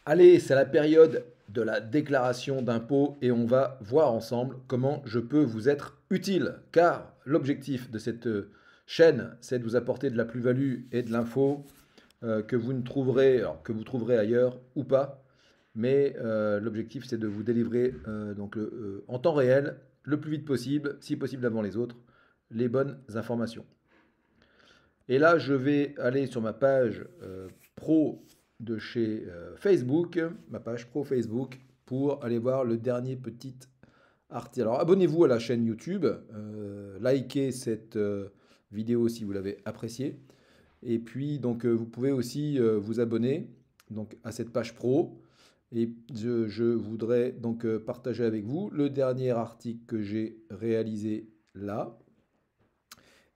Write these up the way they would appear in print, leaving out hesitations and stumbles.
Allez, c'est la période de la déclaration d'impôt et on va voir ensemble comment je peux vous être utile. Car l'objectif de cette chaîne, c'est de vous apporter de la plus-value et de l'info que vous ne trouverez, alors, que vous trouverez ailleurs ou pas. Mais l'objectif, c'est de vous délivrer en temps réel, le plus vite possible, si possible avant les autres, les bonnes informations. Et là, je vais aller sur ma page pro de chez Facebook, ma page pro Facebook, pour aller voir le dernier petit article. Alors, abonnez-vous à la chaîne YouTube, likez cette vidéo si vous l'avez appréciée. Et puis, vous pouvez aussi vous abonner donc, à cette page pro. Et je voudrais donc partager avec vous le dernier article que j'ai réalisé là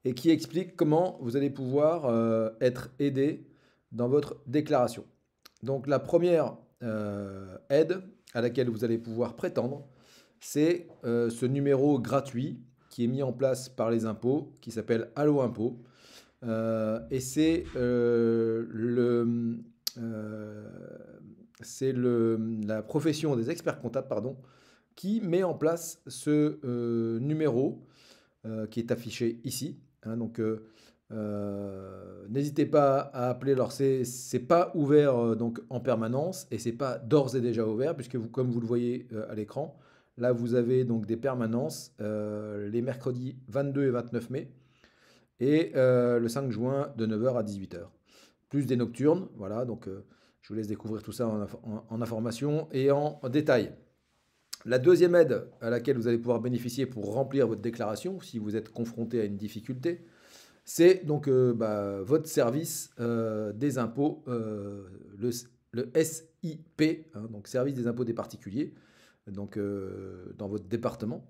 et qui explique comment vous allez pouvoir être aidé dans votre déclaration. Donc la première aide à laquelle vous allez pouvoir prétendre, c'est ce numéro gratuit qui est mis en place par les impôts, qui s'appelle Allo Impôt. Et euh, la profession des experts comptables, pardon, qui met en place ce numéro qui est affiché ici. Hein, n'hésitez pas à appeler. Alors, c'est pas ouvert donc en permanence et c'est pas d'ores et déjà ouvert puisque vous, comme vous le voyez à l'écran, là vous avez donc des permanences les mercredis 22 et 29 mai et le 5 juin de 9h à 18h. Plus des nocturnes, voilà. Donc, je vous laisse découvrir tout ça en information et en détail. La deuxième aide à laquelle vous allez pouvoir bénéficier pour remplir votre déclaration, si vous êtes confronté à une difficulté, c'est donc votre service des impôts, le SIP, hein, donc service des impôts des particuliers, donc dans votre département,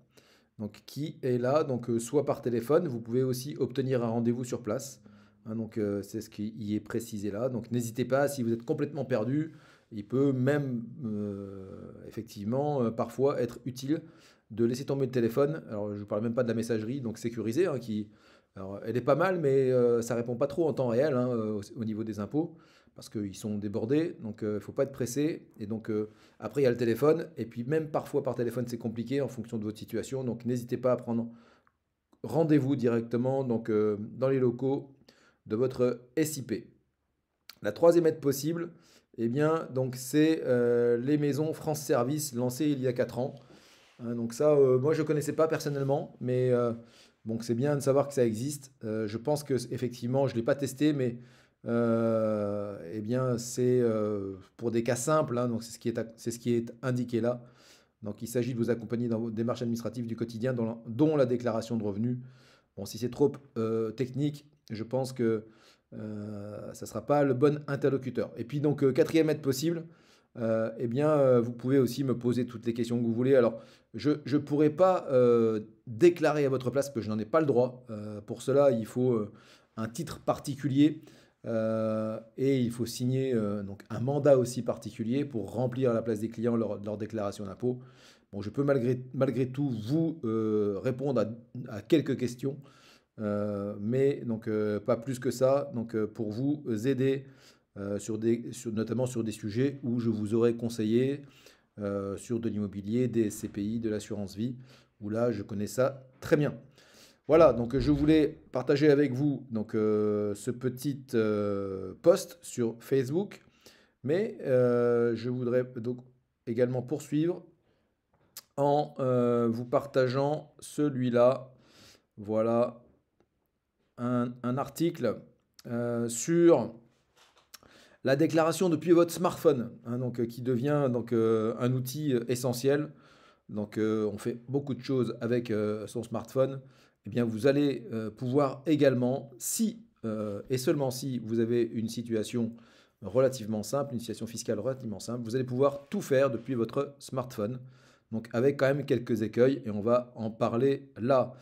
donc qui est là, donc soit par téléphone, vous pouvez aussi obtenir un rendez-vous sur place. Hein, donc c'est ce qui y est précisé là. Donc n'hésitez pas, si vous êtes complètement perdu, il peut même effectivement parfois être utile de laisser tomber le téléphone. Alors je ne parle même pas de la messagerie, donc sécurisée, hein, alors, elle est pas mal, mais ça répond pas trop en temps réel hein, au niveau des impôts, parce qu'ils sont débordés, donc il ne faut pas être pressé. Et donc après, il y a le téléphone, et puis même parfois par téléphone, c'est compliqué en fonction de votre situation, donc n'hésitez pas à prendre rendez-vous directement donc, dans les locaux de votre SIP. La troisième aide possible, eh bien, donc, c'est les maisons France Service lancées il y a 4 ans. Hein, donc ça, moi je ne connaissais pas personnellement, mais bon, c'est bien de savoir que ça existe. Je pense que effectivement, je ne l'ai pas testé, mais eh bien, c'est pour des cas simples, hein, donc c'est ce qui est indiqué là. Donc il s'agit de vous accompagner dans vos démarches administratives du quotidien, dont la déclaration de revenus. Bon, si c'est trop technique, je pense que ça ne sera pas le bon interlocuteur. Et puis donc, quatrième aide possible, eh bien, vous pouvez aussi me poser toutes les questions que vous voulez. Alors, je ne pourrai pas déclarer à votre place parce que je n'en ai pas le droit. Pour cela, il faut un titre particulier et il faut signer donc un mandat aussi particulier pour remplir à la place des clients leur déclaration d'impôt. Bon, je peux malgré tout vous répondre à quelques questions, mais donc pas plus que ça. Donc pour vous aider notamment sur des sujets où je vous aurais conseillé sur de l'immobilier, des SCPI, de l'assurance vie, où là je connais ça très bien. Voilà, donc je voulais partager avec vous donc, ce petit post sur Facebook, mais je voudrais donc également poursuivre en vous partageant celui-là. Voilà, un article sur la déclaration depuis votre smartphone, hein, donc, qui devient donc, un outil essentiel. Donc, on fait beaucoup de choses avec son smartphone. Eh bien, vous allez pouvoir également, si et seulement si vous avez une situation relativement simple, une situation fiscale relativement simple, vous allez pouvoir tout faire depuis votre smartphone. Donc, avec quand même quelques écueils, et on va en parler là.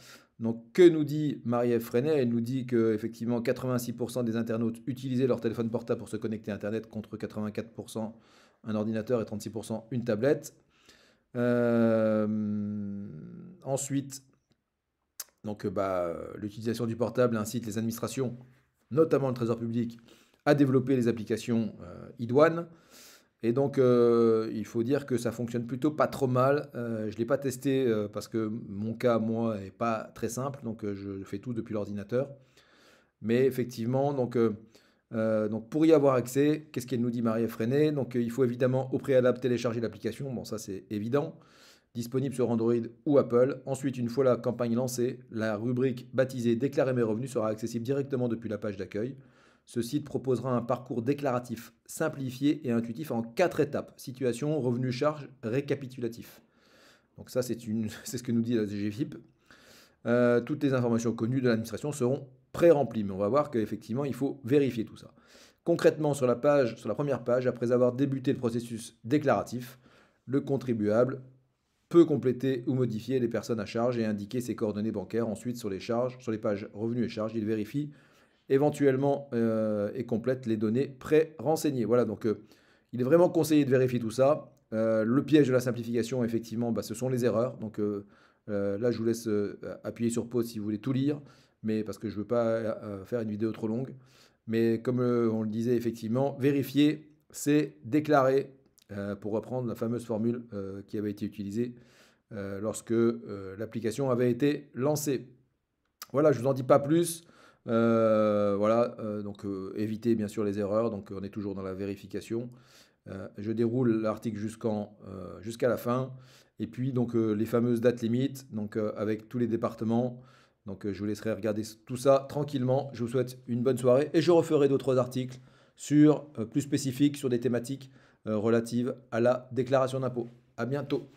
Donc, que nous dit Marie-Ève Freinet? Elle nous dit que effectivement 86% des internautes utilisaient leur téléphone portable pour se connecter à Internet contre 84% un ordinateur et 36% une tablette. Ensuite, donc, l'utilisation du portable incite les administrations, notamment le Trésor public, à développer les applications iDouane. Et donc, il faut dire que ça fonctionne plutôt pas trop mal. Je ne l'ai pas testé parce que mon cas, moi, est pas très simple. Donc, je fais tout depuis l'ordinateur. Mais effectivement, donc pour y avoir accès, qu'est-ce qu'elle nous dit Marie Freinet? Donc, il faut évidemment au préalable télécharger l'application. Bon, ça, c'est évident. Disponible sur Android ou Apple. Ensuite, une fois la campagne lancée, la rubrique baptisée Déclarer mes revenus sera accessible directement depuis la page d'accueil. Ce site proposera un parcours déclaratif simplifié et intuitif en 4 étapes. Situation, revenu, charge, récapitulatif. Donc ça, c'est ce que nous dit la DGFiP. Toutes les informations connues de l'administration seront pré-remplies. Mais on va voir qu'effectivement, il faut vérifier tout ça. Concrètement, sur la première page, après avoir débuté le processus déclaratif, le contribuable peut compléter ou modifier les personnes à charge et indiquer ses coordonnées bancaires. Ensuite, sur les pages revenus et charges, il vérifie éventuellement et complète les données pré-renseignées. Voilà, donc il est vraiment conseillé de vérifier tout ça. Le piège de la simplification, effectivement, ce sont les erreurs. Donc là, je vous laisse appuyer sur pause si vous voulez tout lire, mais parce que je ne veux pas faire une vidéo trop longue. Mais comme on le disait, effectivement, vérifier, c'est déclarer, pour reprendre la fameuse formule qui avait été utilisée lorsque l'application avait été lancée. Voilà, je ne vous en dis pas plus. Voilà, donc évitez bien sûr les erreurs. Donc on est toujours dans la vérification. Je déroule l'article jusqu'à la fin. Et puis donc les fameuses dates limites, donc avec tous les départements. Donc je vous laisserai regarder tout ça tranquillement. Je vous souhaite une bonne soirée et je referai d'autres articles plus spécifiques sur des thématiques relatives à la déclaration d'impôt. À bientôt.